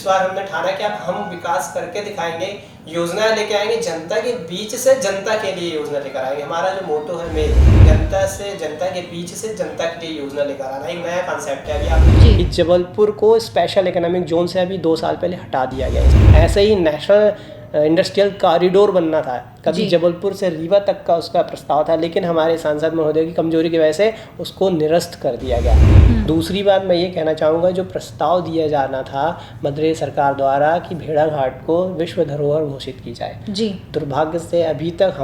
बार हमने ठाना कि अब हम विकास करके दिखाएंगे, योजनाएं लेके आएंगे, जनता के बीच से जनता के लिए योजना लेकर आएंगे। हमारा जो मोटो है मेन, जनता से जनता के बीच से जनता के लिए योजना लेकर आना, एक नया कॉन्सेप्ट है। अभी आप जबलपुर को स्पेशल इकोनॉमिक जोन से अभी 2 साल पहले हटा दिया गया है। ऐसे ही नेशनल इंडस्ट्रियल कॉरिडोर बनना था, कभी जबलपुर से रीवा तक का उसका प्रस्ताव था, लेकिन हमारे सांसद महोदय की कमजोरी की वजह से उसको निरस्त कर दिया गया। दूसरी बात मैं ये कहना चाहूँगा, जो प्रस्ताव दिया जाना था मध्य प्रदेश सरकार द्वारा कि भेड़ाघाट को विश्व धरोहर घोषित की जाए, दुर्भाग्य से अभी तक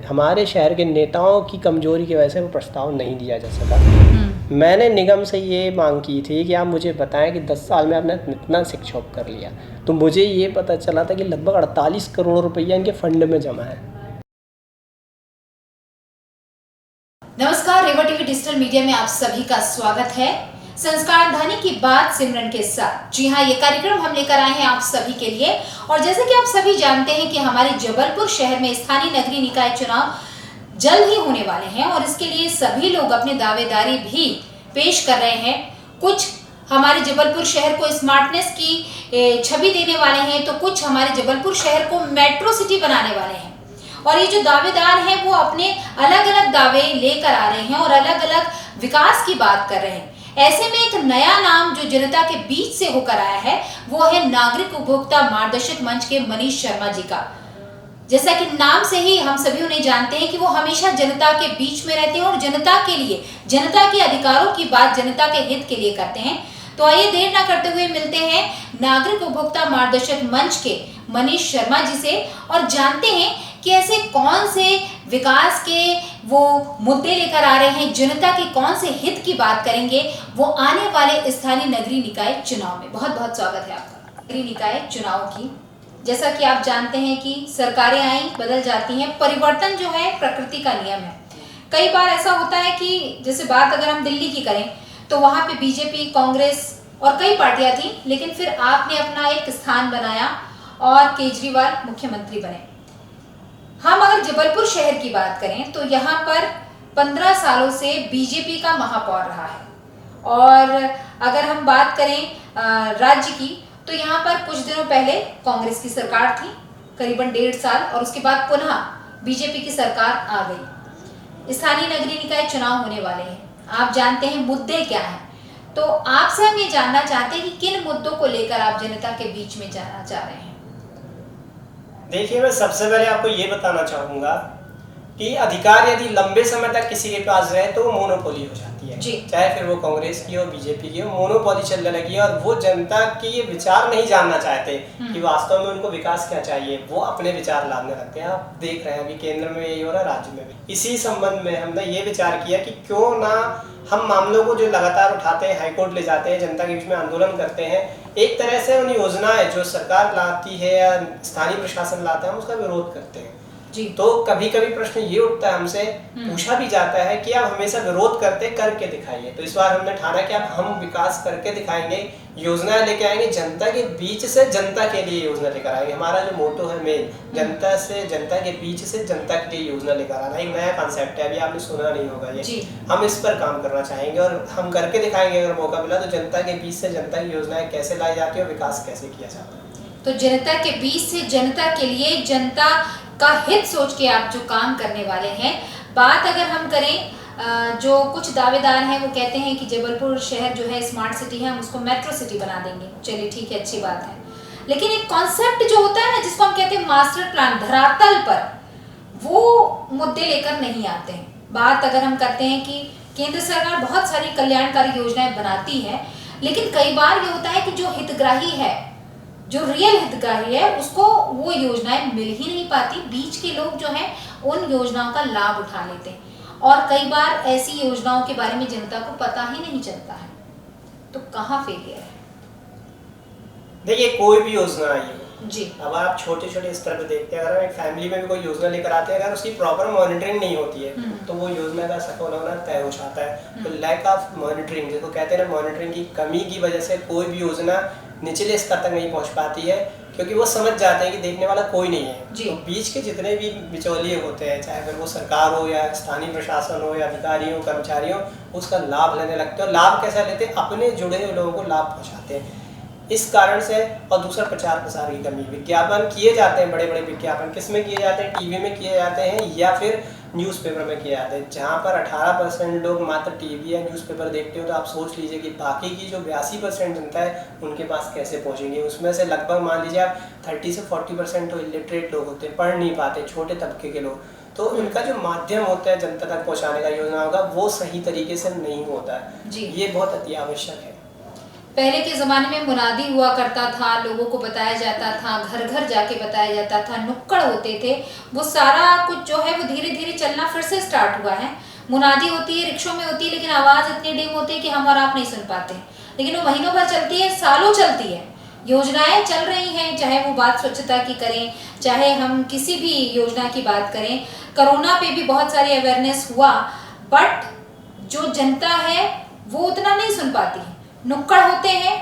हमारे शहर के नेताओं की कमजोरी की वजह से वो प्रस्ताव नहीं दिया जा सका। मैंने निगम से ये मांग की थी कि आप मुझे बताएं कि 10 साल में आपने इतना शिक्षक कर लिया, तो मुझे ये पता चला था कि लगभग 48 करोड़ रुपया इनके फंड में जमा है। नमस्कार, रेवा टीवी डिजिटल मीडिया में आप सभी का स्वागत है। संस्कार धानी की बात सिमरन के साथ। जी हाँ, ये कार्यक्रम हम लेकर आए हैं आप सभी के लिए। और जैसे कि आप सभी जानते हैं कि हमारे जबलपुर शहर में स्थानीय नगरीय निकाय चुनाव जल्द ही होने वाले हैं और इसके लिए सभी लोग अपनी दावेदारी भी पेश कर रहे हैं। कुछ हमारे जबलपुर शहर को स्मार्टनेस की छवि देने वाले हैं, तो कुछ हमारे जबलपुर शहर को मेट्रो सिटी बनाने वाले हैं। और ये जो दावेदार हैं वो अपने अलग अलग दावे लेकर आ रहे हैं और अलग अलग विकास की बात कर रहे हैं। ऐसे में एक नया नाम जो जनता के बीच से होकर आया है वो है नागरिक उपभोक्ता मार्गदर्शक मंच के मनीष शर्मा जी का। जैसा कि नाम से ही हम सभी उन्हें जानते हैं कि वो हमेशा जनता के बीच में रहते हैं और जनता के लिए, जनता के अधिकारों की बात जनता के हित के लिए करते हैं। तो आइए देर ना करते हुए मिलते हैं नागरिक उपभोक्ता मार्गदर्शक मंच के मनीष शर्मा जी से और जानते हैं कि ऐसे कौन से विकास के वो मुद्दे लेकर आ रहे हैं, जनता के कौन से हित की बात करेंगे वो आने वाले स्थानीय नगरीय निकाय चुनाव में। बहुत बहुत स्वागत है आपका नगरीय निकाय चुनाव की। जैसा कि आप जानते हैं कि सरकारें आई बदल जाती हैं, परिवर्तन जो है प्रकृति का नियम है। कई बार ऐसा होता है कि जैसे बात अगर हम दिल्ली की करें तो वहां पे बीजेपी, कांग्रेस और कई पार्टियां थी, लेकिन फिर आपने अपना एक स्थान बनाया और केजरीवाल मुख्यमंत्री बने। हम अगर जबलपुर शहर की बात करें तो यहाँ पर 15 सालों से बीजेपी का महापौर रहा है। और अगर हम बात करें राज्य की तो यहाँ पर कुछ दिनों पहले कांग्रेस की सरकार थी करीबन 1.5 साल, और उसके बाद पुनः बीजेपी की सरकार आ गई। स्थानीय नगरीय निकाय चुनाव होने वाले हैं, आप जानते हैं मुद्दे क्या हैं। तो आपसे हम ये जानना चाहते हैं कि किन मुद्दों को लेकर आप जनता के बीच में जाना चाह रहे हैं। देखिए, मैं सबसे पहले आपको ये बताना चाहूँगा कि अधिकार यदि लंबे समय तक किसी के पास रहे तो वो मोनोपोली हो जाती है, चाहे फिर वो कांग्रेस की हो, बीजेपी की हो, मोनोपोली चलने लगी है। और वो जनता की ये विचार नहीं जानना चाहते कि वास्तव में उनको विकास क्या चाहिए, वो अपने विचार लादने लगते हैं। आप देख रहे हैं अभी केंद्र में यही हो रहा है, राज्य में भी। इसी संबंध में हमने ये विचार किया कि क्यों ना हम मामलों को जो लगातार उठाते हैं, हाईकोर्ट ले जाते हैं, जनता के बीच में आंदोलन करते हैं, एक तरह से उन योजनाएं जो सरकार लाती है या स्थानीय प्रशासन लाता है उसका विरोध करते हैं। तो कभी कभी प्रश्न ये उठता है, हमसे पूछा भी जाता है कि आप हमेशा विरोध करके दिखाइए। तो इस बार हमने ठाना कि अब हम विकास करके दिखाएंगे, योजनाएं लेके आएंगे, जनता के बीच से जनता के लिए योजना लेकर आएंगे। हमारा जो मोटो है मेन, जनता से जनता के बीच से जनता के लिए योजना लेकर आना, एक नया कॉन्सेप्ट है, अभी आपने सुना नहीं होगा ये। हम इस पर काम करना चाहेंगे और हम करके दिखाएंगे अगर मौका मिला तो, जनता के बीच से जनता की योजनाएं कैसे लाई जाती है और विकास कैसे किया जाता है। तो जनता के बीच से जनता के लिए, जनता का हित सोच के आप जो काम करने वाले हैं। बात अगर हम करें, जो कुछ दावेदार हैं वो कहते हैं कि जबलपुर शहर जो है स्मार्ट सिटी है, हम उसको मेट्रो सिटी बना देंगे। चलिए ठीक है, अच्छी बात है, लेकिन एक कॉन्सेप्ट जो होता है ना, जिसको हम कहते हैं मास्टर प्लान, धरातल पर वो मुद्दे लेकर नहीं आते हैं। बात अगर हम करते हैं कि केंद्र सरकार बहुत सारी कल्याणकारी योजनाएं बनाती है, लेकिन कई बार ये होता है कि जो हितग्राही है, जो रियल हितग्राही है, उसको वो योजनाएं मिल ही नहीं पाती। बीच के लोग जो हैं उन योजनाओं का लाभ उठा लेते हैं और कई बार ऐसी योजनाओं के बारे में जनता को पता ही नहीं चलता है। तो कहाँ फेलियर है? देखिए, कोई भी योजना आई जी, अब आप छोटे छोटे स्तर पे देखते हैं, अगर एक फैमिली में भी कोई योजना लेकर आते हैं, अगर उसकी प्रॉपर मॉनिटरिंग नहीं होती है तो वो योजना का सफल होना तय हो जाता है। तो लैक ऑफ मॉनिटरिंग, जिसको कहते हैं ना, मॉनिटरिंग की कमी की वजह से कोई भी योजना निचले स्तर तक नहीं पहुंच पाती है, क्योंकि वो समझ जाते हैं कि देखने वाला कोई नहीं है। तो बीच के जितने भी बिचौलिए होते हैं, चाहे फिर वो सरकार हो या स्थानीय प्रशासन हो या अधिकारी हो, कर्मचारी हो, उसका लाभ लेने लगते हैं। और लाभ कैसा लेते हैं? अपने जुड़े हुए लोगों को लाभ पहुंचाते हैं। इस कारण से। और दूसरा प्रचार प्रसार की कमी। विज्ञापन किए जाते हैं, बड़े बड़े विज्ञापन किस में किए जाते हैं, टीवी में किए जाते हैं या फिर न्यूज़पेपर में किए जाते हैं। जहाँ पर 18% लोग मात्र टीवी या न्यूज़पेपर देखते हो, तो आप सोच लीजिए कि बाकी की जो 82% जनता है उनके पास कैसे पहुँचेंगे। उसमें से लगभग मान लीजिए आप 30 से 40% तो इलिटरेट लोग होते हैं, पढ़ नहीं पाते, छोटे तबके के लोग। तो उनका जो माध्यम होता है जनता तक पहुँचाने का योजनाओं का, वो सही तरीके से नहीं होता है जी। ये बहुत अति आवश्यक है। पहले के ज़माने में मुनादी हुआ करता था, लोगों को बताया जाता था, घर घर जाके बताया जाता था, नुक्कड़ होते थे, वो सारा कुछ जो है वो धीरे धीरे चलना फिर से स्टार्ट हुआ है। मुनादी होती है, रिक्शों में होती है, लेकिन आवाज़ इतनी डिम होती है कि हम और आप नहीं सुन पाते, लेकिन वो महीनों भर चलती है, सालों चलती है। योजनाएं चल रही हैं, चाहे वो बात स्वच्छता की करें, चाहे हम किसी भी योजना की बात करें। कोरोना पे भी बहुत सारी अवेयरनेस हुआ, बट जो जनता है वो उतना नहीं सुन पाती है। नुक्कड़ होते हैं,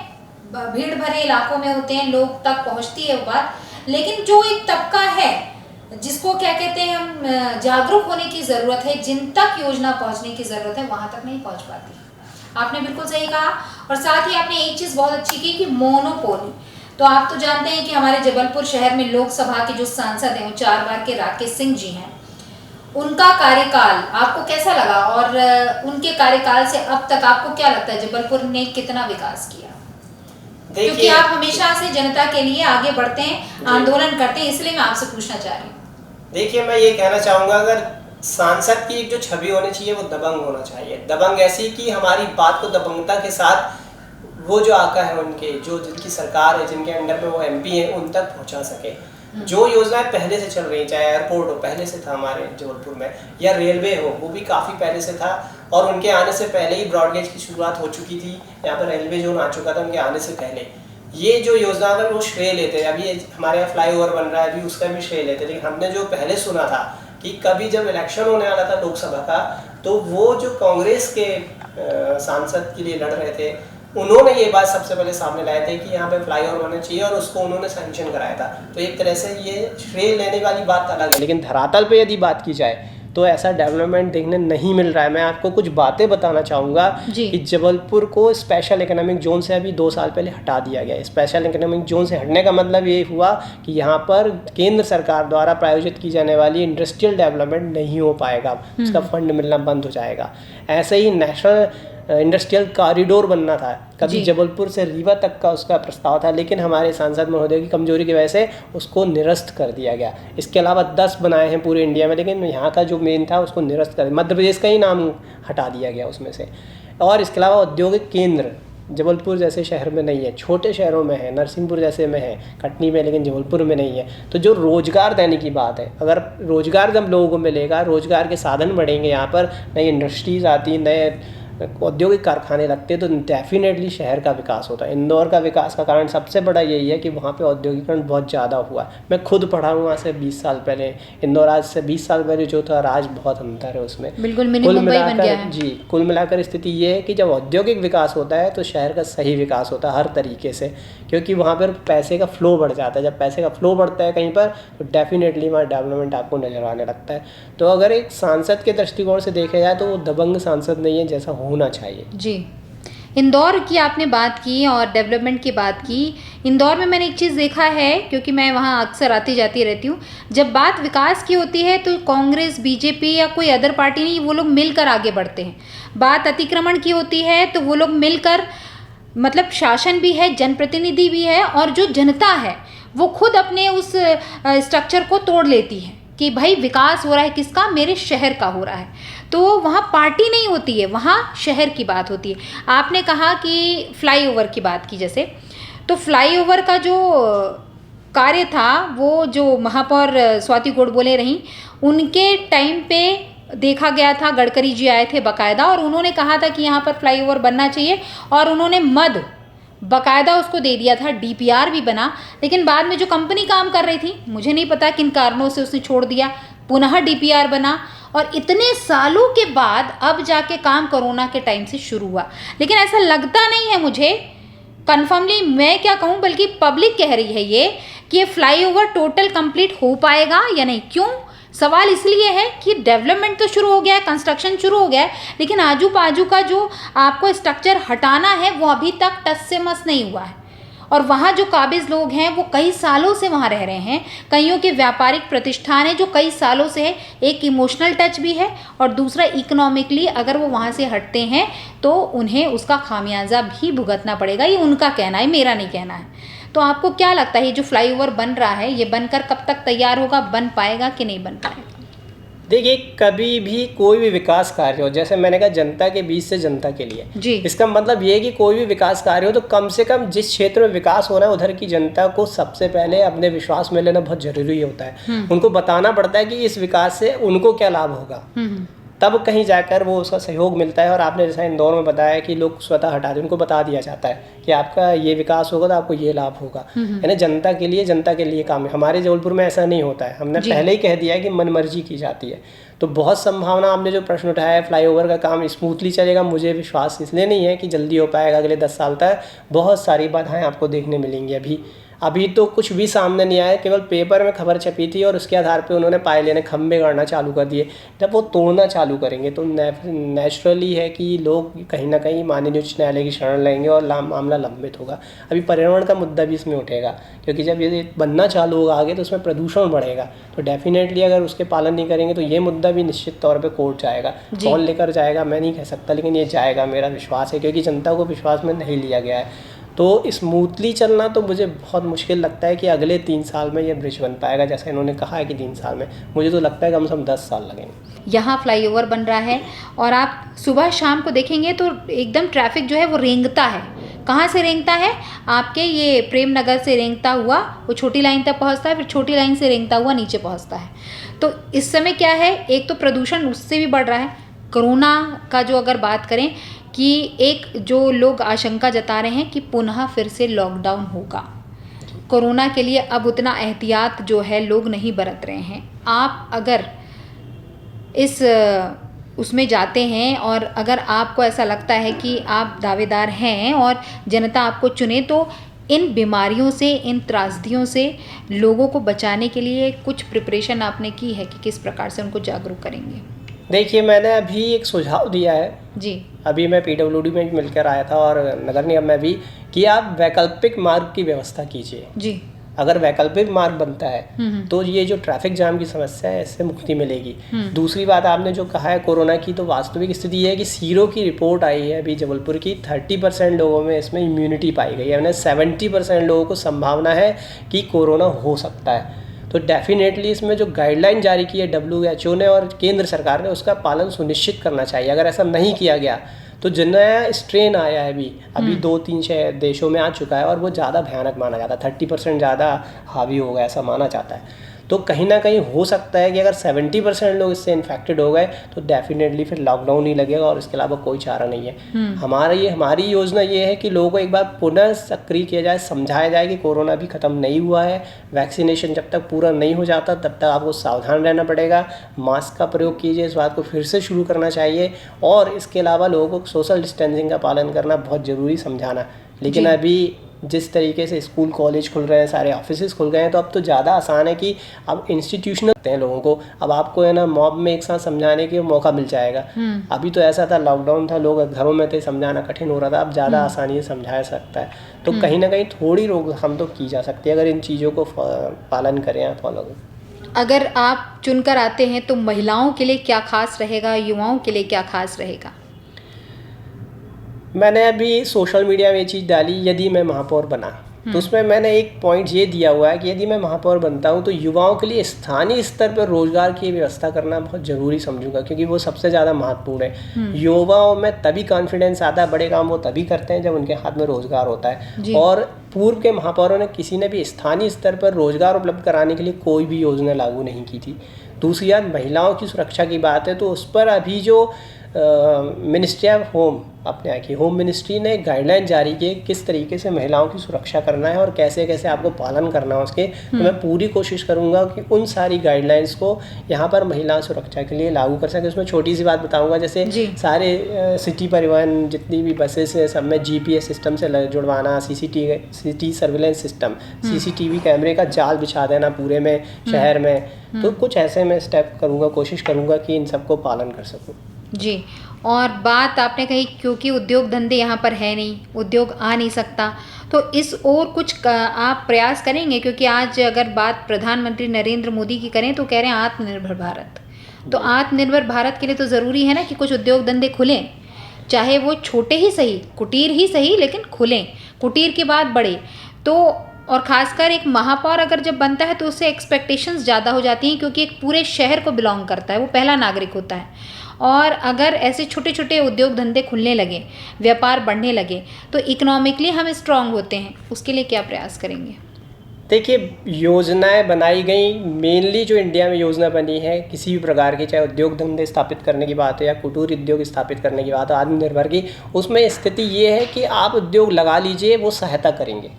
भीड़ भरे इलाकों में होते हैं, लोग तक पहुंचती है वो बात, लेकिन जो एक तबका है जिसको क्या कहते हैं हम, जागरूक होने की ज़रूरत है, जिन तक योजना पहुंचने की ज़रूरत है, वहां तक नहीं पहुंच पाती। आपने बिल्कुल सही कहा। और साथ ही आपने एक चीज़ बहुत अच्छी की कि मोनोपोली। तो आप तो जानते हैं कि हमारे जबलपुर शहर में लोकसभा के जो सांसद हैं वो 4 बार के राकेश सिंह जी हैं। उनका कार्यकाल आपको कैसा लगा, और उनके कार्यकाल से अब तक आपको क्या लगता है जबलपुर ने कितना विकास किया? क्योंकि आप हमेशा से जनता के लिए आगे बढ़ते हैं, आंदोलन करते हैं, इसलिए मैं आपसे पूछना चाह रही हूँ। देखिए, मैं ये कहना चाहूँगा, अगर सांसद की एक जो छवि होनी चाहिए वो दबंग होना चाहिए। दबंग ऐसी कि हमारी बात को दबंगता के साथ वो जो आका है उनके, जो जिनकी सरकार है, जिनके अंडर में वो MP हैं, उन तक पहुँचा सके। जो योजनाएं पहले से चल रही, चाहे एयरपोर्ट हो, पहले से था हमारे जबलपुर में, या रेलवे हो, वो भी काफ़ी पहले से था, और उनके आने से पहले ही ब्रॉडगेज की शुरुआत हो चुकी थी। यहाँ पर रेलवे जोन आ चुका था उनके आने से पहले। ये जो योजना पर वो श्रेय लेते हैं, अभी हमारे यहाँ फ्लाईओवर बन रहा है, अभी उसका भी श्रेय लेते हैं। लेकिन हमने जो पहले सुना था कि कभी जब इलेक्शन होने वाला था लोकसभा का, तो वो जो कांग्रेस के सांसद के लिए लड़ रहे थे, उन्होंने ये बात सबसे पहले सामने लाए थे कि यहाँ पे फ्लाईओवर बनना चाहिए, और उसको उन्होंने सैंक्शन कराया था। तो एक तरह से ये श्रेय लेने वाली बात अलग है। लेकिन धरातल पे यदि बात की जाए तो ऐसा डेवलपमेंट देखने नहीं मिल रहा है। मैं आपको कुछ बातें बताना चाहूँगा कि जबलपुर को स्पेशल इकोनॉमिक जोन से अभी 2 साल पहले हटा दिया गया। स्पेशल इकोनॉमिक जोन से हटने का मतलब ये हुआ कि यहाँ पर केंद्र सरकार द्वारा प्रायोजित की जाने वाली इंडस्ट्रियल डेवलपमेंट नहीं हो पाएगा, उसका फंड मिलना बंद हो जाएगा। ऐसे ही नेशनल इंडस्ट्रियल कॉरिडोर बनना था, कभी जबलपुर से रीवा तक का उसका प्रस्ताव था, लेकिन हमारे सांसद महोदय की कमजोरी की वजह से उसको निरस्त कर दिया गया। इसके अलावा 10 बनाए हैं पूरे इंडिया में, लेकिन यहाँ का जो मेन था उसको निरस्त कर, मध्य प्रदेश का ही नाम हटा दिया गया उसमें से। और इसके अलावा औद्योगिक केंद्र जबलपुर जैसे शहर में नहीं है, छोटे शहरों में है, नरसिंहपुर जैसे में है, कटनी में, लेकिन जबलपुर में नहीं है। तो जो रोजगार देने की बात है, अगर रोजगार जब लोगों को मिलेगा, रोजगार के साधन बढ़ेंगे, यहाँ पर नई इंडस्ट्रीज आती, नए औद्योगिक कारखाने लगते, तो डेफिनेटली शहर का विकास होता है। इंदौर का विकास का कारण सबसे बड़ा यही है कि वहाँ पे औद्योगिकरण बहुत ज़्यादा हुआ। मैं खुद पढ़ा हूँ वहाँ से 20 साल पहले। इंदौर आज से 20 साल पहले जो था, आज बहुत अंतर है उसमें। बिल्कुल मिनी मुंबई बन गया है। जी, कुल मिलाकर स्थिति ये है कि जब औद्योगिक विकास होता है तो शहर का सही विकास होता है हर तरीके से, क्योंकि वहाँ पर पैसे का फ्लो बढ़ जाता है। जब पैसे का फ्लो बढ़ता है कहीं पर, तो डेफिनेटली वहाँ डेवलपमेंट आपको नजर आने लगता है। तो अगर एक सांसद के दृष्टिकोण से देखा जाए तो वो दबंग सांसद नहीं है जैसा होना चाहिए। जी, इंदौर की आपने बात की और डेवलपमेंट की बात की। इंदौर में मैंने एक चीज़ देखा है, क्योंकि मैं वहाँ अक्सर आती जाती रहती हूँ, जब बात विकास की होती है तो कांग्रेस, बीजेपी या कोई अदर पार्टी नहीं, वो लोग मिलकर आगे बढ़ते हैं। बात अतिक्रमण की होती है तो वो लोग मिलकर, मतलब शासन भी है, जनप्रतिनिधि भी है, और जो जनता है वो खुद अपने उस स्ट्रक्चर को तोड़ लेती है कि भाई विकास हो रहा है, किसका? मेरे शहर का हो रहा है। तो वहाँ पार्टी नहीं होती है, वहाँ शहर की बात होती है। आपने कहा कि फ्लाईओवर की बात की, जैसे तो फ्लाईओवर का जो कार्य था, वो जो महापौर स्वाति गोडबोले रहीं, उनके टाइम पे देखा गया था, गडकरी जी आए थे बाकायदा, और उन्होंने कहा था कि यहाँ पर फ्लाईओवर बनना चाहिए, और उन्होंने मद बाकायदा उसको दे दिया था, DPR भी बना। लेकिन बाद में जो कंपनी काम कर रही थी, मुझे नहीं पता किन कारणों से उसने छोड़ दिया, पुनः DPR बना, और इतने सालों के बाद अब जाके काम कोरोना के टाइम से शुरू हुआ। लेकिन ऐसा लगता नहीं है मुझे, कन्फर्मली मैं क्या कहूँ, बल्कि पब्लिक कह रही है ये कि ये फ्लाईओवर टोटल कंप्लीट हो पाएगा या नहीं। क्यों? सवाल इसलिए है कि डेवलपमेंट तो शुरू हो गया है, कंस्ट्रक्शन शुरू हो गया है, लेकिन आजू बाजू का जो आपको स्ट्रक्चर हटाना है वो अभी तक टस से मस नहीं हुआ है। और वहाँ जो काबिज लोग हैं वो कई सालों से वहाँ रह रहे हैं, कईयों के व्यापारिक प्रतिष्ठान हैं जो कई सालों से है। एक इमोशनल टच भी है और दूसरा इकोनॉमिकली अगर वो वहाँ से हटते हैं तो उन्हें उसका खामियाजा भी भुगतना पड़ेगा। ये उनका कहना है, मेरा नहीं कहना है। तो आपको क्या लगता है ये जो फ्लाईओवर बन रहा है ये बनकर कब तक तैयार होगा, बन पाएगा कि नहीं बन पाएगा? देखिए, कभी भी कोई भी विकास कार्य हो, जैसे मैंने कहा जनता के बीच से जनता के लिए जी, इसका मतलब ये है कि कोई भी विकास कार्य हो तो कम से कम जिस क्षेत्र में विकास हो रहा है उधर की जनता को सबसे पहले अपने विश्वास में लेना बहुत जरूरी होता है। उनको बताना पड़ता है कि इस विकास से उनको क्या लाभ होगा, तब कहीं जाकर वो उसका सहयोग मिलता है। और आपने जैसा इंदौर में बताया कि लोग स्वतः हटाते, उनको बता दिया जाता है कि आपका ये विकास होगा तो आपको ये लाभ होगा, है ना, जनता के लिए काम है। हमारे जबलपुर में ऐसा नहीं होता है, हमने पहले ही कह दिया है कि मनमर्जी की जाती है। तो बहुत संभावना, आपने जो प्रश्न उठाया है फ्लाईओवर का काम स्मूथली चलेगा, मुझे विश्वास इसलिए नहीं है कि जल्दी हो पाएगा अगले 10 साल तक। बहुत सारी बाधाएं आपको देखने मिलेंगी। अभी तो कुछ भी सामने नहीं आया, केवल पेपर में खबर छपी थी और उसके आधार पे उन्होंने पाए लेने खंभे गाड़ना चालू कर दिए। जब वो तोड़ना चालू करेंगे तो नेचुरली है कि लोग कहीं ना कहीं माननीय उच्च न्यायालय की शरण लेंगे और मामला लंबित होगा। अभी पर्यावरण का मुद्दा भी इसमें उठेगा, क्योंकि जब ये बनना चालू होगा आगे तो उसमें प्रदूषण बढ़ेगा। तो डेफिनेटली अगर उसके पालन नहीं करेंगे तो ये मुद्दा भी निश्चित तौर पर कोर्ट जाएगा। कौन लेकर जाएगा मैं नहीं कह सकता, लेकिन ये जाएगा, मेरा विश्वास है, क्योंकि जनता को विश्वास में नहीं लिया गया है। तो स्मूथली चलना तो मुझे बहुत मुश्किल लगता है कि अगले 3 साल में ये ब्रिज बन पाएगा, जैसा इन्होंने कहा है कि 3 साल में। मुझे तो लगता है कम से कम 10 साल लगेंगे। यहाँ फ्लाईओवर बन रहा है और आप सुबह शाम को देखेंगे तो एकदम ट्रैफिक जो है वो रेंगता है। कहाँ से रेंगता है? आपके ये प्रेम नगर से रेंगता हुआ वो छोटी लाइन तक पहुँचता है, फिर छोटी लाइन से रेंगता हुआ नीचे पहुँचता है। तो इस समय क्या है, एक तो प्रदूषण उससे भी बढ़ रहा है। कोरोना का जो अगर बात करें कि एक जो लोग आशंका जता रहे हैं कि पुनः फिर से लॉकडाउन होगा, कोरोना के लिए अब उतना एहतियात जो है लोग नहीं बरत रहे हैं। आप अगर इस उसमें जाते हैं और अगर आपको ऐसा लगता है कि आप दावेदार हैं और जनता आपको चुने, तो इन बीमारियों से, इन त्रासदियों से लोगों को बचाने के लिए कुछ प्रिपरेशन आपने की है कि किस प्रकार से उनको जागरूक करेंगे? देखिए, मैंने अभी एक सुझाव दिया है जी। अभी मैं PWD में मिलकर आया था और नगर निगम में भी, कि आप वैकल्पिक मार्ग की व्यवस्था कीजिए जी। अगर वैकल्पिक मार्ग बनता है तो ये जो ट्रैफिक जाम की समस्या है इससे मुक्ति मिलेगी। दूसरी बात आपने जो कहा है कोरोना की, तो वास्तविक स्थिति ये है कि सीरो की रिपोर्ट आई है अभी जबलपुर की, 30% लोगों में इसमें इम्यूनिटी पाई गई है, यानी 70% लोगों को संभावना है कि कोरोना हो सकता है। तो डेफिनेटली इसमें जो गाइडलाइन जारी की है WHO ने और केंद्र सरकार ने, उसका पालन सुनिश्चित करना चाहिए। अगर ऐसा नहीं किया गया तो जो नया स्ट्रेन आया है अभी 2-3 देशों में आ चुका है और वो ज़्यादा भयानक माना जाता है, 30% ज़्यादा हावी होगा ऐसा माना जाता है। तो कहीं ना कहीं हो सकता है कि अगर 70% लोग इससे इन्फेक्टेड हो गए तो डेफिनेटली फिर लॉकडाउन ही लगेगा और इसके अलावा कोई चारा नहीं है। हमारी योजना ये है कि लोगों को एक बार पुनः सक्रिय किया जाए, समझाया जाए कि कोरोना भी ख़त्म नहीं हुआ है, वैक्सीनेशन जब तक पूरा नहीं हो जाता तब तक आपको सावधान रहना पड़ेगा, मास्क का प्रयोग कीजिए, इस बात को फिर से शुरू करना चाहिए और इसके अलावा लोगों को सोशल डिस्टेंसिंग का पालन करना बहुत ज़रूरी समझाना। लेकिन अभी जिस तरीके से स्कूल कॉलेज खुल रहे हैं, सारे ऑफिसेज खुल गए हैं, तो अब तो ज़्यादा आसान है कि अब इंस्टीट्यूशनल हैं लोगों को, अब आपको है ना मॉब में एक साथ समझाने के मौका मिल जाएगा। अभी तो ऐसा था, लॉकडाउन था, लोग घरों में थे, समझाना कठिन हो रहा था, अब ज़्यादा आसानी से समझाया सकता है। तो कहीं ना कहीं थोड़ी रोकथाम तो की जा सकती है अगर इन चीज़ों को पालन करें या फॉलो करें। अगर आप चुनकर आते हैं तो महिलाओं के लिए क्या खास रहेगा, युवाओं के लिए क्या खास रहेगा? मैंने अभी सोशल मीडिया में ये चीज़ डाली, यदि मैं महापौर बना तो उसमें मैंने एक पॉइंट ये दिया हुआ है कि यदि मैं महापौर बनता हूँ तो युवाओं के लिए स्थानीय स्तर पर रोजगार की व्यवस्था करना बहुत ज़रूरी समझूंगा, क्योंकि वो सबसे ज़्यादा महत्वपूर्ण है। युवाओं में तभी कॉन्फिडेंस आता है, बड़े काम वो तभी करते हैं जब उनके हाथ में रोजगार होता है। और पूर्व के महापौरों ने किसी ने भी स्थानीय स्तर पर रोजगार उपलब्ध कराने के लिए कोई भी योजना लागू नहीं की थी। दूसरी बात, महिलाओं की सुरक्षा की बात है तो उस पर अभी जो मिनिस्ट्री ऑफ होम, अपने यहाँ की होम मिनिस्ट्री ने गाइडलाइन जारी की किस तरीके से महिलाओं की सुरक्षा करना है और कैसे कैसे आपको पालन करना है उसके। तो मैं पूरी कोशिश करूँगा कि उन सारी गाइडलाइंस को यहाँ पर महिला सुरक्षा के लिए लागू कर सके। उसमें छोटी सी बात बताऊँगा, जैसे सारे सिटी परिवहन जितनी भी बसेस हैं सब में GPS सिस्टम से जुड़वाना, सिटी सर्विलेंस सिस्टम, CCTV कैमरे का जाल बिछा देना पूरे में शहर में। तो कुछ ऐसे मैं स्टेप करूँगा, कोशिश करूँगा कि इन सबको पालन कर सकूँ। जी, और बात आपने कही क्योंकि उद्योग धंधे यहाँ पर है नहीं, उद्योग आ नहीं सकता, तो इस ओर कुछ आप प्रयास करेंगे? क्योंकि आज अगर बात प्रधानमंत्री नरेंद्र मोदी की करें तो कह रहे हैं आत्मनिर्भर भारत। तो आत्मनिर्भर भारत के लिए तो ज़रूरी है ना कि कुछ उद्योग धंधे खुलें, चाहे वो छोटे ही सही, कुटीर ही सही, लेकिन खुलें, कुटीर के बाद बढ़े। तो और ख़ासकर एक महापौर अगर जब बनता है तो उससे एक्सपेक्टेशंस ज़्यादा हो जाती हैं, क्योंकि एक पूरे शहर को बिलोंग करता है, वो पहला नागरिक होता है। और अगर ऐसे छोटे छोटे उद्योग धंधे खुलने लगे, व्यापार बढ़ने लगे, तो इकोनॉमिकली हम स्ट्रांग होते हैं। उसके लिए क्या प्रयास करेंगे? देखिए, योजनाएं बनाई गई, मेनली जो इंडिया में योजना बनी है किसी भी प्रकार की, चाहे उद्योग धंधे स्थापित करने की बात है या कुटीर उद्योग स्थापित करने की बात है, आत्मनिर्भर की, उसमें स्थिति ये है कि आप उद्योग लगा लीजिए, वो सहायता करेंगे,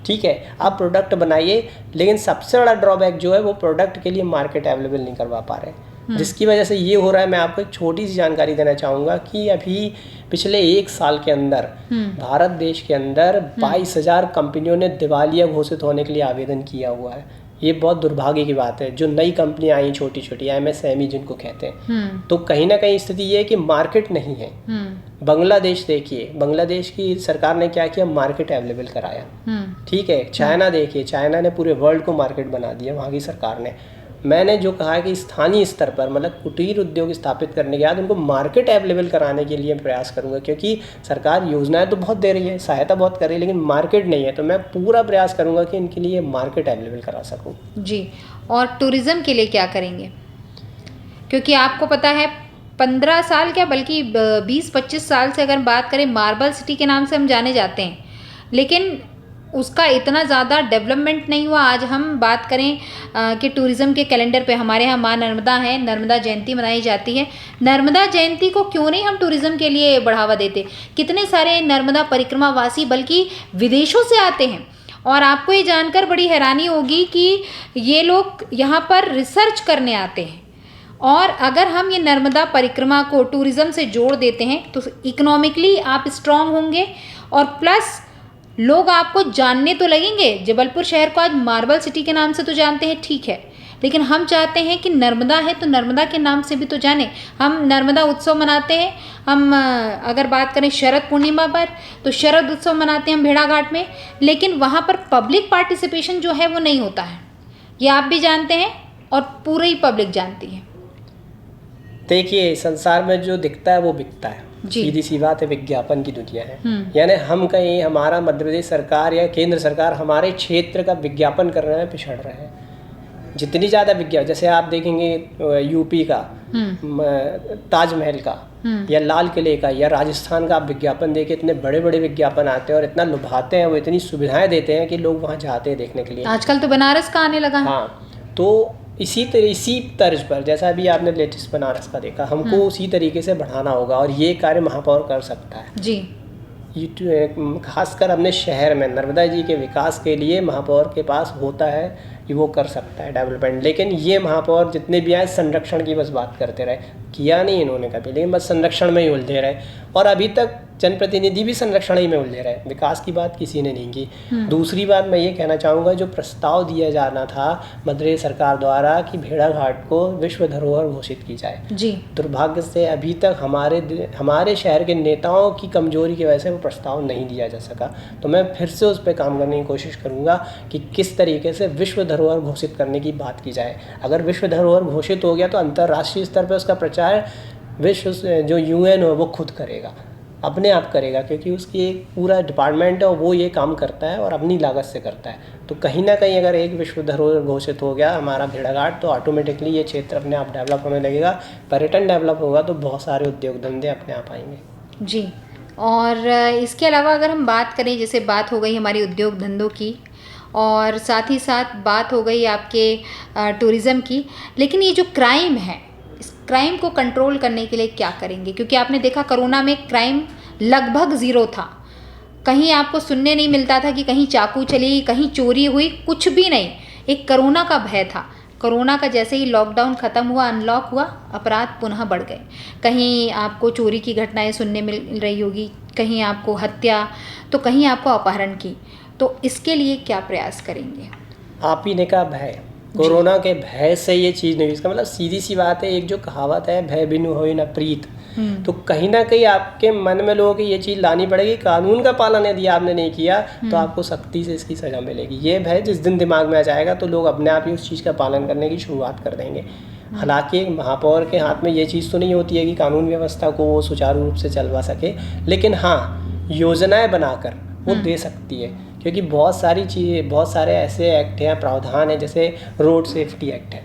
ठीक है, आप प्रोडक्ट बनाइए, लेकिन सबसे बड़ा ड्रॉबैक जो है वो प्रोडक्ट के लिए मार्केट अवेलेबल नहीं करवा पा रहे, जिसकी वजह से ये हो रहा है। मैं आपको एक छोटी सी जानकारी देना चाहूँगा कि अभी पिछले 1 साल के अंदर भारत देश के अंदर 22,000 कंपनियों ने दिवालिया घोषित होने के लिए आवेदन किया हुआ है। ये बहुत दुर्भाग्य की बात है। जो नई कंपनियां आई छोटी छोटी MSME जिनको कहते हैं, तो कहीं ना कहीं स्थिति ये है कि मार्केट नहीं है। बांग्लादेश देखिए, बांग्लादेश की सरकार ने क्या किया, मार्केट अवेलेबल कराया, ठीक है। चाइना देखिए, चाइना ने पूरे वर्ल्ड को मार्केट बना दिया, वहाँ की सरकार ने। मैंने जो कहा कि स्थानीय स्तर पर मतलब कुटीर उद्योग स्थापित करने के बाद उनको मार्केट अवेलेबल कराने के लिए प्रयास करूंगा, क्योंकि सरकार योजनाएं तो बहुत दे रही है, सहायता बहुत कर रही है, लेकिन मार्केट नहीं है। तो मैं पूरा प्रयास करूंगा कि इनके लिए मार्केट अवेलेबल करा सकूं। जी, और टूरिज़्म के लिए क्या करेंगे? क्योंकि आपको पता है 15 साल क्या बल्कि 20-25 साल से अगर बात करें, मार्बल सिटी के नाम से हम जाने जाते हैं, लेकिन उसका इतना ज़्यादा डेवलपमेंट नहीं हुआ। आज हम बात करें कि टूरिज़्म के कैलेंडर पे हमारे यहाँ माँ नर्मदा है, नर्मदा जयंती मनाई जाती है। नर्मदा जयंती को क्यों नहीं हम टूरिज़्म के लिए बढ़ावा देते? कितने सारे नर्मदा परिक्रमा वासी बल्कि विदेशों से आते हैं, और आपको ये जानकर बड़ी हैरानी होगी कि ये लोग यहाँ पर रिसर्च करने आते हैं। और अगर हम ये नर्मदा परिक्रमा को टूरिज़्म से जोड़ देते हैं तो इकोनॉमिकली आप स्ट्रांग होंगे, और प्लस लोग आपको जानने तो लगेंगे। जबलपुर शहर को आज मार्बल सिटी के नाम से तो जानते हैं, ठीक है, लेकिन हम चाहते हैं कि नर्मदा है तो नर्मदा के नाम से भी तो जाने। हम नर्मदा उत्सव मनाते हैं, हम अगर बात करें शरद पूर्णिमा पर तो शरद उत्सव मनाते हैं हम भेड़ाघाट में, लेकिन वहाँ पर पब्लिक पार्टिसिपेशन जो है वो नहीं होता है। ये आप भी जानते हैं और पूरी पब्लिक जानती है। देखिए, संसार में जो दिखता है वो बिकता है, सीधी सी बात है, विज्ञापन की दुनिया है। यानी हम कहीं, हमारा मध्य प्रदेश सरकार या केंद्र सरकार हमारे क्षेत्र का विज्ञापन करने में पिछड़ रहे हैं। जितनी ज़्यादा विज्ञापन, जैसे आप देखेंगे यूपी का ताजमहल का या लाल किले का या राजस्थान का आप विज्ञापन देखिए, इतने बड़े बड़े विज्ञापन आते हैं और इतना लुभाते हैं, वो इतनी सुविधाएं देते हैं कि लोग वहाँ जाते हैं देखने के लिए। आजकल तो बनारस का आने लगा। हाँ, तो इसी तर्ज पर जैसा अभी आपने लेटेस्ट बनारस का देखा, हमको उसी तरीके से बढ़ाना होगा, और ये कार्य महापौर कर सकता है जी। खासकर अपने शहर में नर्मदा जी के विकास के लिए महापौर के पास होता है कि वो कर सकता है डेवलपमेंट। लेकिन ये महापौर जितने भी आए संरक्षण की बस बात करते रहे, किया नहीं इन्होंने कभी, लेकिन बस संरक्षण में ही उलझे रहे, और अभी तक जनप्रतिनिधि भी संरक्षण ही में उलझे रहे, विकास की बात किसी ने नहीं की। दूसरी बात मैं ये कहना चाहूँगा, जो प्रस्ताव दिया जाना था मध्य प्रदेश सरकार द्वारा कि भेड़ाघाट को विश्व धरोहर घोषित की जाए जी, दुर्भाग्य से अभी तक हमारे शहर के नेताओं की कमजोरी की वजह से वो प्रस्ताव नहीं दिया जा सका। तो मैं फिर से उस पर काम करने की कोशिश करूँगा कि किस तरीके से विश्व धरोहर घोषित करने की बात की जाए। अगर विश्व धरोहर घोषित हो गया तो अंतर्राष्ट्रीय स्तर पर उसका प्रचार विश्व जो UN हो वो खुद करेगा, अपने आप करेगा, क्योंकि उसकी एक पूरा डिपार्टमेंट है और वो ये काम करता है और अपनी लागत से करता है। तो कहीं ना कहीं अगर एक विश्व धरोहर घोषित हो गया हमारा भेड़ाघाट, तो ऑटोमेटिकली ये क्षेत्र अपने आप डेवलप होने लगेगा, पर्यटन डेवलप होगा, तो बहुत सारे उद्योग धंधे अपने आप आएंगे जी। और इसके अलावा अगर हम बात करें, जैसे बात हो गई हमारी उद्योग धंधों की, और साथ ही साथ बात हो गई आपके टूरिज़्म की, लेकिन ये जो क्राइम है, इस क्राइम को कंट्रोल करने के लिए क्या करेंगे? क्योंकि आपने देखा कोरोना में क्राइम लगभग ज़ीरो था, कहीं आपको सुनने नहीं मिलता था कि कहीं चाकू चली, कहीं चोरी हुई, कुछ भी नहीं। एक कोरोना का भय था। कोरोना का जैसे ही लॉकडाउन ख़त्म हुआ, अनलॉक हुआ, अपराध पुनः बढ़ गए। कहीं आपको चोरी की घटनाएं सुनने मिल रही होगी, कहीं आपको हत्या, तो कहीं आपको अपहरण की। तो इसके लिए क्या प्रयास करेंगे? आप ही ने कहा भय, कोरोना के भय से ये चीज़ नहीं हुई। इसका मतलब सीधी सी बात है, एक जो कहावत है भय बिनु होय न प्रीत, तो कहीं ना कहीं आपके मन में लोगों की ये चीज़ लानी पड़ेगी, कानून का पालन यदि आपने नहीं किया तो आपको सख्ती से इसकी सज़ा मिलेगी। ये भय जिस दिन दिमाग में आ जाएगा तो लोग अपने आप ही उस चीज़ का पालन करने की शुरुआत कर देंगे। हालांकि एक महापौर के हाथ में ये चीज़ तो नहीं होती है कि कानून व्यवस्था को वो सुचारू रूप से चलवा सके, लेकिन हाँ योजनाएं बनाकर वो दे सकती है। क्योंकि बहुत सारी चीज़ें, बहुत सारे ऐसे एक्ट हैं, प्रावधान है, जैसे रोड सेफ्टी एक्ट है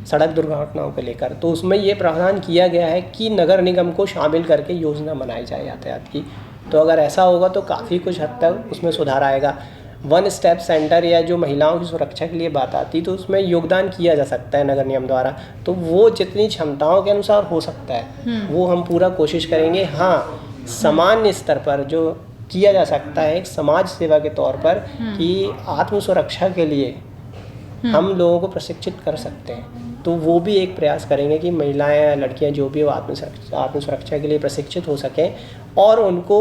सड़क दुर्घटनाओं को लेकर, तो उसमें ये प्रावधान किया गया है कि नगर निगम को शामिल करके योजना बनाई जाए यातायात की। तो अगर ऐसा होगा तो काफ़ी कुछ हद तक उसमें सुधार आएगा। वन स्टेप सेंटर या जो महिलाओं की सुरक्षा के लिए बात आती तो उसमें योगदान किया जा सकता है नगर निगम द्वारा, तो वो जितनी क्षमताओं के अनुसार हो सकता है वो हम पूरा कोशिश करेंगे। हाँ, सामान्य स्तर पर जो किया जा सकता है एक समाज सेवा के तौर पर कि आत्म सुरक्षा के लिए हम लोगों को प्रशिक्षित कर सकते हैं, तो वो भी एक प्रयास करेंगे कि महिलाएं या लड़कियां जो भी वो आत्म सुरक्षा के लिए प्रशिक्षित हो सकें, और उनको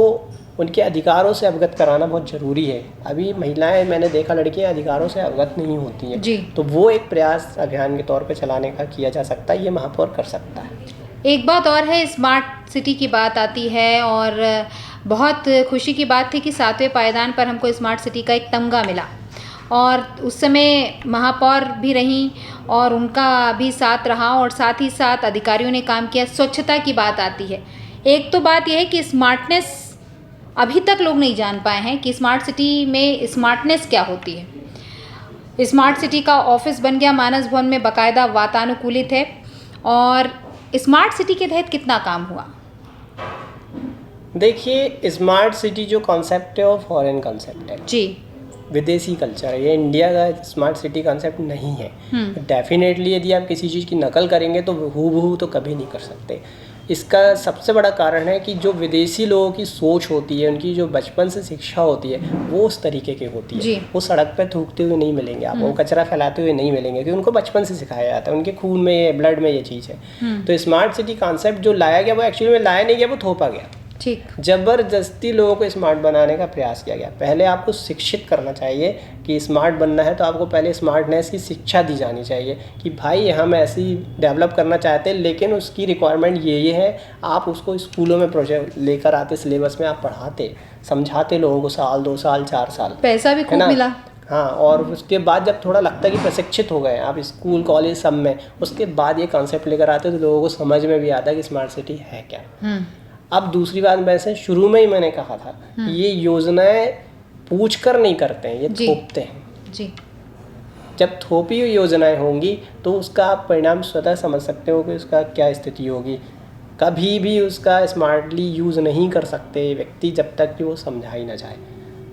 उनके अधिकारों से अवगत कराना बहुत ज़रूरी है। अभी महिलाएं, मैंने देखा लड़कियां अधिकारों से अवगत नहीं होती हैं, तो वो एक प्रयास अभियान के तौर पर चलाने का किया जा सकता है, ये महापौर कर सकता है। एक बात और है, स्मार्ट सिटी की बात आती है और बहुत खुशी की बात थी कि 7वें पायदान पर हमको स्मार्ट सिटी का एक तमगा मिला, और उस समय महापौर भी रहीं और उनका भी साथ रहा, और साथ ही साथ अधिकारियों ने काम किया। स्वच्छता की बात आती है, एक तो बात यह है कि स्मार्टनेस अभी तक लोग नहीं जान पाए हैं कि स्मार्ट सिटी में स्मार्टनेस क्या होती है। स्मार्ट सिटी का ऑफिस बन गया, मानस भवन में बाकायदा वातानुकूलित है, और स्मार्ट सिटी के तहत कितना काम हुआ? देखिए, स्मार्ट सिटी जो कॉन्सेप्ट है वो फॉरेन कॉन्सेप्ट है जी, विदेशी कल्चर है, ये इंडिया का स्मार्ट सिटी कॉन्सेप्ट नहीं है। डेफिनेटली यदि आप किसी चीज़ की नकल करेंगे तो हूबहू तो कभी नहीं कर सकते। इसका सबसे बड़ा कारण है कि जो विदेशी लोगों की सोच होती है, उनकी जो बचपन से शिक्षा होती है वो उस तरीके की होती है। वो सड़क पे थूकते हुए नहीं मिलेंगे आपको, वो कचरा फैलाते हुए नहीं मिलेंगे, क्योंकि उनको बचपन से सिखाया जाता है, उनके खून में, ब्लड में ये चीज़ है। तो स्मार्ट सिटी कॉन्सेप्ट जो लाया गया वो एक्चुअली में लाया नहीं गया, वो थोपा गया। ठीक, जबरदस्ती लोगों को स्मार्ट बनाने का प्रयास किया गया। पहले आपको शिक्षित करना चाहिए कि स्मार्ट बनना है तो आपको पहले स्मार्टनेस की शिक्षा दी जानी चाहिए कि भाई हम ऐसी डेवलप करना चाहते हैं, लेकिन उसकी रिक्वायरमेंट ये है। आप उसको स्कूलों में प्रोजेक्ट लेकर आते, सिलेबस में आप पढ़ाते, समझाते लोगों को, साल 2 साल 4 साल, पैसा भी खूब मिला। हाँ, और उसके बाद जब थोड़ा लगता है कि प्रशिक्षित हो गए आप स्कूल कॉलेज सब में, उसके बाद ये कॉन्सेप्ट लेकर आते तो लोगों को समझ में भी आता है कि स्मार्ट सिटी है क्या। अब दूसरी बात, वैसे शुरू में ही मैंने कहा था कि ये योजनाएं पूछकर नहीं करते हैं, ये थोपते हैं जी। जब थोपी हुई योजनाएं होंगी तो उसका आप परिणाम स्वतः समझ सकते हो कि उसका क्या स्थिति होगी। कभी भी उसका स्मार्टली यूज़ नहीं कर सकते व्यक्ति जब तक कि वो समझा ही ना जाए।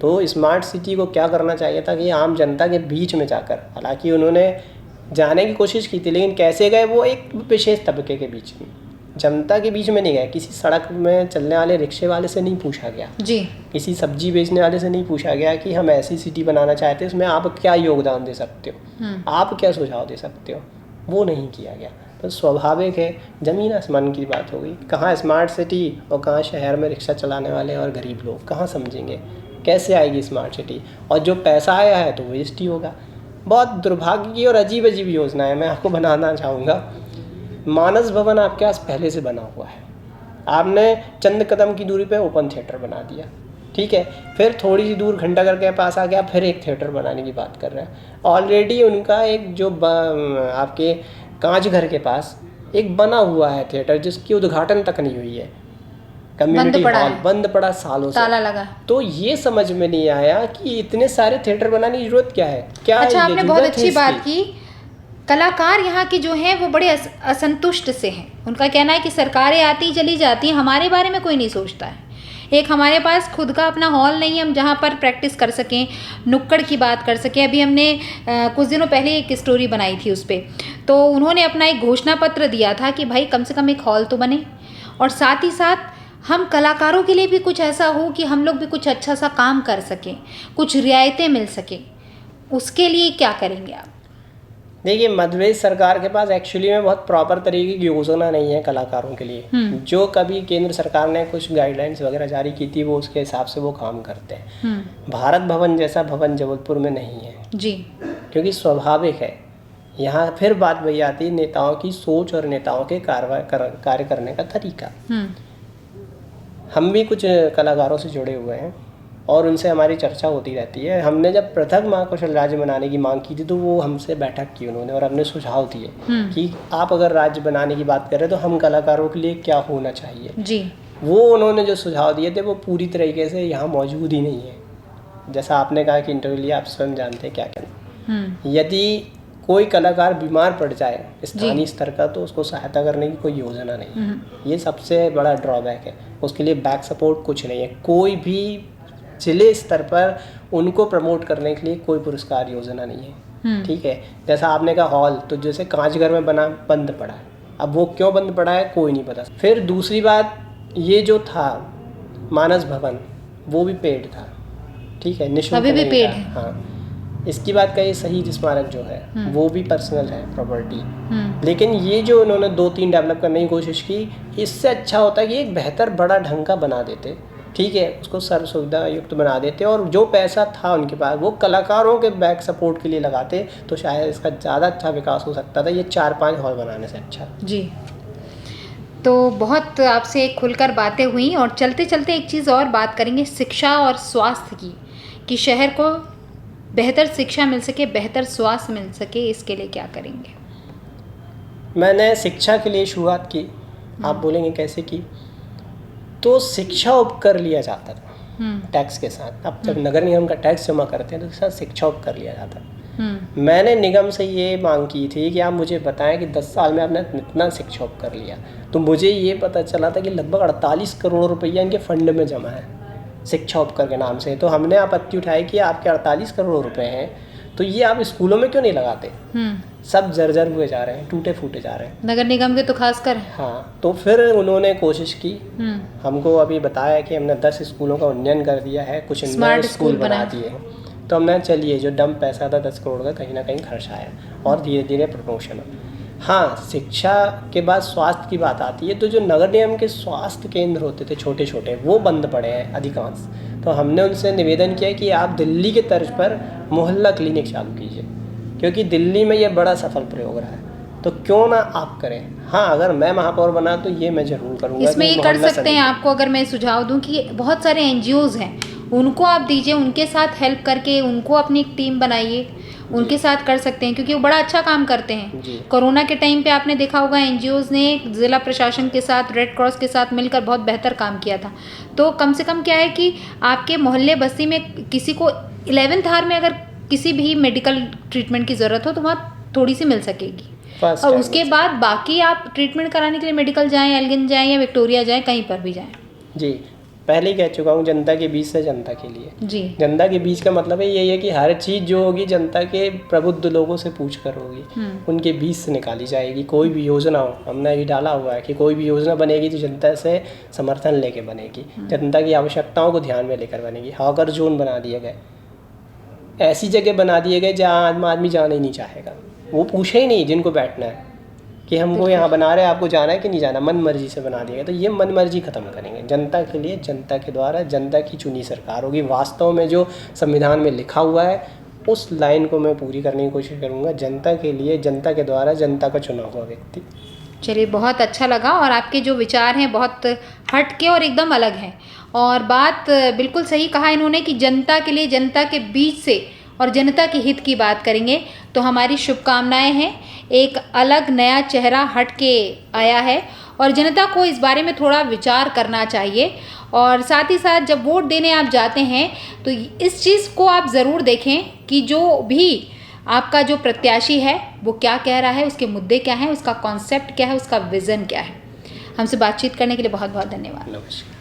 तो स्मार्ट सिटी को क्या करना चाहिए था कि आम जनता के बीच में जाकर, हालांकि उन्होंने जाने की कोशिश की थी, लेकिन कैसे गए वो एक विशेष तबके के बीच में, जनता के बीच में नहीं गए। किसी सड़क में चलने वाले रिक्शे वाले से नहीं पूछा गया जी, किसी सब्जी बेचने वाले से नहीं पूछा गया कि हम ऐसी सिटी बनाना चाहते हैं, उसमें आप क्या योगदान दे सकते हो, आप क्या सुझाव दे सकते हो, वो नहीं किया गया। तो स्वाभाविक है, ज़मीन आसमान की बात हो गई। कहाँ स्मार्ट सिटी और कहाँ शहर में रिक्शा चलाने वाले और गरीब लोग कहाँ समझेंगे, कैसे आएगी स्मार्ट सिटी। और जो पैसा आया है तो वेस्ट ही होगा। बहुत दुर्भाग्य की और अजीब अजीब योजना है। मैं आपको बनाना चाहूँगा, मानस भवन आपके पास पहले से बना हुआ है, आपने चंद कदम की दूरी पे ओपन थिएटर बना दिया, ठीक है, फिर थोड़ी सी दूर घंटाघर के पास आ गया, फिर एक थिएटर बनाने की बात कर रहे हैं। ऑलरेडी उनका एक जो आपके कांच घर के पास एक बना हुआ है थिएटर, जिसकी उद्घाटन तक नहीं हुई है, कम्युनिटी हॉल बंद पड़ा सालों से, ताला लगा। तो ये समझ में नहीं आया कि इतने सारे थिएटर बनाने की जरूरत क्या है। क्या अच्छा, आपने बहुत अच्छी बात की। कलाकार यहाँ के जो हैं वो बड़े असंतुष्ट से हैं। उनका कहना है कि सरकारें आती चली जाती हैं, हमारे बारे में कोई नहीं सोचता है। एक हमारे पास खुद का अपना हॉल नहीं है, हम जहाँ पर प्रैक्टिस कर सकें, नुक्कड़ की बात कर सकें। अभी हमने कुछ दिनों पहले एक स्टोरी बनाई थी उस पर, तो उन्होंने अपना एक घोषणा पत्र दिया था कि भाई कम से कम एक हॉल तो बने, और साथ ही साथ हम कलाकारों के लिए भी कुछ ऐसा हो कि हम लोग भी कुछ अच्छा सा काम कर सकें, कुछ रियायतें मिल सकें। उसके लिए क्या करेंगे आप? देखिए, मध्य प्रदेश सरकार के पास एक्चुअली में बहुत प्रॉपर तरीके की योजना नहीं है कलाकारों के लिए। जो कभी केंद्र सरकार ने कुछ गाइडलाइंस वगैरह जारी की थी वो उसके हिसाब से वो काम करते हैं। भारत भवन जैसा भवन जबलपुर में नहीं है जी, क्योंकि स्वाभाविक है यहाँ फिर बात वही आती है नेताओं की सोच और नेताओं के कार्य करने का तरीका। हम भी कुछ कलाकारों से जुड़े हुए हैं और उनसे हमारी चर्चा होती रहती है। हमने जब पृथक महाकौशल राज्य बनाने की मांग की थी तो वो हमसे बैठक की उन्होंने और हमने सुझाव दिए कि आप अगर राज्य बनाने की बात करें तो हम कलाकारों के लिए क्या होना चाहिए जी। वो उन्होंने जो सुझाव दिए थे वो पूरी तरीके से यहाँ मौजूद ही नहीं है। जैसा आपने कहा कि इंटरव्यू लिया, आप स्वयं जानते हैं क्या कहना। यदि कोई कलाकार बीमार पड़ जाए स्थानीय स्तर का तो उसको सहायता करने की कोई योजना नहीं है। ये सबसे बड़ा ड्रॉबैक है। उसके लिए बैक सपोर्ट कुछ नहीं है। कोई भी जिले स्तर पर उनको प्रमोट करने के लिए कोई पुरस्कार योजना नहीं है। ठीक है, जैसा आपने कहा हॉल, तो जैसे कांचघर में बना बंद पड़ा है, अब वो क्यों बंद पड़ा है कोई नहीं पता। फिर दूसरी बात, ये जो था मानस भवन वो भी पेड था, ठीक है, निःशुल्क अभी भी पेड है। हाँ, इसकी बात करिए शहीद स्मारक जो है वो भी पर्सनल है प्रॉपर्टी। लेकिन ये जो उन्होंने 2-3 डेवलप करने की कोशिश की, इससे अच्छा होता है कि एक बेहतर बड़ा ढंग का बना देते, ठीक है, उसको सर्व सुविधा युक्त बना देते और जो पैसा था उनके पास वो कलाकारों के बैक सपोर्ट के लिए लगाते तो शायद इसका ज़्यादा अच्छा विकास हो सकता था, ये 4-5 हॉल बनाने से अच्छा जी। तो बहुत आपसे खुलकर बातें हुई और चलते चलते एक चीज़ और बात करेंगे शिक्षा और स्वास्थ्य की, कि शहर को बेहतर शिक्षा मिल सके, बेहतर स्वास्थ्य मिल सके, इसके लिए क्या करेंगे? मैंने शिक्षा के लिए शुरुआत की, आप बोलेंगे कैसे की, तो शिक्षा उपकर लिया जाता था टैक्स के साथ। अब जब नगर निगम का टैक्स जमा करते हैं तो उसके साथ शिक्षा उपकर लिया जाता है। मैंने निगम से ये मांग की थी कि आप मुझे बताएं कि 10 साल में आपने इतना शिक्षा उपकर लिया, तो मुझे ये पता चला था कि लगभग 48 करोड़ रुपया इनके फंड में जमा है शिक्षा उपकर के नाम से। तो हमने आपत्ति उठाई कि आपके 48 करोड़ रुपए हैं तो ये आप स्कूलों में क्यों नहीं लगाते? सब जर्जर हुए जा रहे हैं, टूटे फूटे जा रहे हैं, नगर निगम के तो खासकर। हाँ, तो फिर उन्होंने कोशिश की, हमको अभी बताया कि हमने 10 स्कूलों का उन्नयन कर दिया है, कुछ नए स्कूल बना दिए हैं। तो हमने चलिए जो डम पैसा था 10 करोड़ का कहीं ना कहीं खर्च आया और धीरे धीरे प्रमोशन। हाँ, शिक्षा के बाद स्वास्थ्य की बात आती है तो जो नगर निगम के स्वास्थ्य केंद्र होते थे छोटे छोटे वो बंद पड़े हैं अधिकांश। तो हमने उनसे निवेदन किया कि आप दिल्ली के तर्ज पर मोहल्ला क्लिनिक चालू कीजिए, क्योंकि दिल्ली में ये बड़ा सफल प्रयोग रहा है, तो क्यों ना आप करें। हाँ, अगर मैं महापौर बना तो ये मैं जरूर करूँगा। इसमें ये कर सकते हैं, आपको अगर मैं सुझाव दूं कि बहुत सारे NGOs हैं, उनको आप दीजिए, उनके साथ हेल्प करके उनको अपनी एक टीम बनाइए, उनके साथ कर सकते हैं क्योंकि वो बड़ा अच्छा काम करते हैं। कोरोना के टाइम पे आपने देखा होगा NGOs ने ज़िला प्रशासन के साथ, रेड क्रॉस के साथ मिलकर बहुत बेहतर काम किया था। तो कम से कम क्या है कि आपके मोहल्ले बस्ती में किसी को 11th आवर में अगर किसी भी मेडिकल ट्रीटमेंट की ज़रूरत हो तो वहाँ थोड़ी सी मिल सकेगी, और उसके बाद बाकी आप ट्रीटमेंट कराने के लिए मेडिकल जाएँ, एल्गिन जाएँ या विक्टोरिया जाएँ, कहीं पर भी जाएँ। जी, पहले ही कह चुका हूँ, जनता के बीच से जनता के लिए जी। जनता के बीच का मतलब है यही है कि हर चीज़ जो होगी जनता के प्रबुद्ध लोगों से पूछ कर होगी, उनके बीच से निकाली जाएगी। कोई भी योजना हो, हमने अभी डाला हुआ है कि कोई भी योजना बनेगी तो जनता से समर्थन लेके बनेगी, जनता की आवश्यकताओं को ध्यान में लेकर बनेगी। हॉकर जोन बना दिए गए, ऐसी जगह बना दिए गए जहाँ आम आदमी जाना ही नहीं चाहेगा, वो पूछे ही नहीं जिनको बैठना है कि हमको यहाँ बना रहे हैं, आपको जाना है कि नहीं जाना, मन मर्जी से बना दिया। तो ये मन मर्जी ख़त्म करेंगे, जनता के लिए, जनता के द्वारा, जनता की चुनी सरकार होगी। वास्तव में जो संविधान में लिखा हुआ है उस लाइन को मैं पूरी करने की कोशिश करूँगा, जनता के लिए, जनता के द्वारा, जनता का चुना हुआ व्यक्ति। चलिए, बहुत अच्छा लगा और आपके जो विचार हैं बहुत हटके और एकदम अलग हैं, और बात बिल्कुल सही कहा इन्होंने कि जनता के लिए, जनता के बीच से और जनता के हित की बात करेंगे। तो हमारी शुभकामनाएं हैं, एक अलग नया चेहरा हट के आया है और जनता को इस बारे में थोड़ा विचार करना चाहिए। और साथ ही साथ जब वोट देने आप जाते हैं तो इस चीज़ को आप ज़रूर देखें कि जो भी आपका जो प्रत्याशी है वो क्या कह रहा है, उसके मुद्दे क्या हैं, उसका कॉन्सेप्ट क्या है, उसका विज़न क्या है। हमसे बातचीत करने के लिए बहुत बहुत धन्यवाद। नमस्कार।